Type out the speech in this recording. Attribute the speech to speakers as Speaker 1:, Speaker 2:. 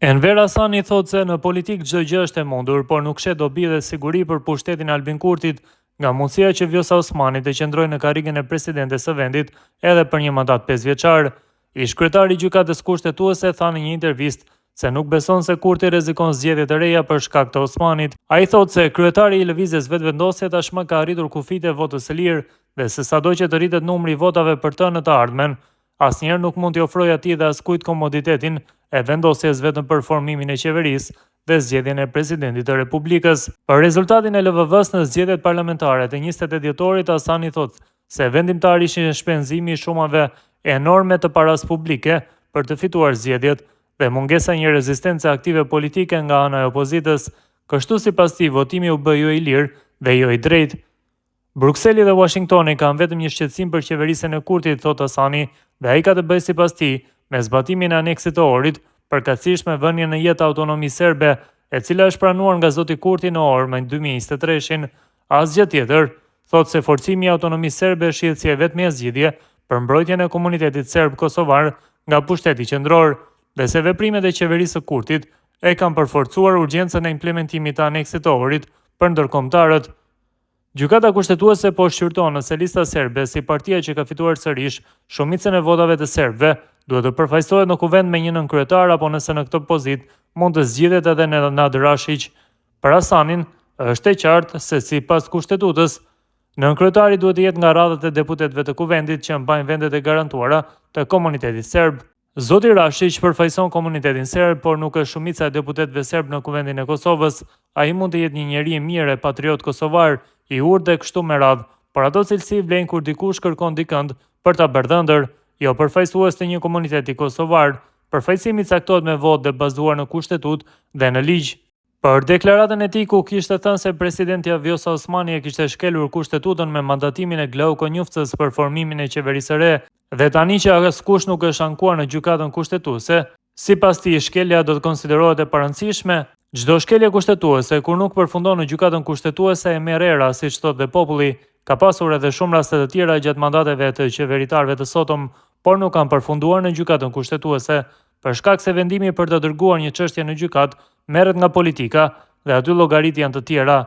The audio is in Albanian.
Speaker 1: Enver Hasani thot se në politik çdo gjë është e mundur, por nuk shet dobi dhe siguri për pushtetin Albin Kurtit nga mundësia që Vjosa Osmani të qëndrojë në karrigen e presidentes së vendit edhe për një mandat 5 vjeçar. Ish kryetari i gjykatës kushtetuese tha në një intervistë se nuk beson se Kurti rrezikon zgjedhje të reja për shkak të Osmanit. Ai thotë se kryetari i lëvizjes vetvendosje tashmë ka arritur kufitë e votës së lirë dhe se sado që të rritet numri i votave për të në të ardhmen, asnjëherë nuk mund t'i ofrojë atij dhe askujt komoditetin e vendosjes vetëm për formimin e qeverisë dhe zgjedhjen e presidentit të Republikës. Për rezultatin e LVV-s në zgjedhjet parlamentare të 28 dhjetorit, Hasani thotë se vendimtar ishin shpenzimi i shumave enorme të paras publike për të fituar zgjedhjet dhe mungesa një rezistence aktive politike nga ana e opozitës, kështu sipas tij votimi u bë jo i lirë dhe jo i drejtë. Brukseli dhe Washingtoni kanë vetëm një shqetësim për qeverisjen e Kurtit, thot Hasani, dhe ai ka të bëjë sipas tij me zbatimin e aneksit të Ohrit, përkatësisht me vënien në jetë autonomi serbe, e cila është pranuar nga zoti Kurti në Ohër më 2023-shin. Asgjë tjetër, thot se forcimi i autonomisë serbe shihet si e vetmja zgjidhje për mbrojtjen e komunitetit serb kosovar nga pushteti qendror, dhe se veprimet e qeverisë së Kurtit e kanë përforcuar urgjencën e implementimit të aneksit të Ohrit për ndërkombëtarët. Gjykata kushtetuese po shqyrton nëse lista serbe, si partia që ka fituar sërish shumicën e votave të serbëve, duhet të përfaqësohet në kuvend me një nënkryetar apo nëse në këtë pozitë mund të zgjidhet edhe Nenad Rashiq. Për Hasanin, është e qartë se sipas kushtetutës, nënkryetari duhet të jetë nga radhët e deputetëve të kuvendit që mbajnë vendet e garantuara të komunitetit serb. Zoti Rashiq përfaqëson komunitetin serb, por nuk është shumica e deputetëve serb në kuvendin e Kosovës. Ai mund të jetë një njeri i mirë e patriot kosovar, i urtë dhe kështu me radhë, por ato cilësi vlen kur dikush kërkon dikënd për ta bërë dhëndër, jo përfaqësues të një komuniteti kosovar. Përfaqësimi caktohet me votë dhe bazuar në kushtetutë dhe në ligj. Për deklaratën e tij ku kishte thënë se presidentja Vjosa Osmani e kishte shkelur kushtetutën me mandatimin e Glauko Njufcës për formimin e qeverisë së re, dhe tani që askush nuk është ankuar në gjykatën kushtetuese, sipas tij shkelja do të konsiderohet e parëndësishme. Çdo shkelje kushtetuese kur nuk përfundon në gjykatën kushtetuese e merr era, siç thotë dhe populli. Ka pasur edhe shumë raste të tjera gjatë mandateve të qeveritarëve të sotëm, por nuk kanë përfunduar në gjykatën kushtetuese, për shkak se vendimi për të dërguar një çështje në gjykatë merret nga politika dhe aty llogarit janë të tjera.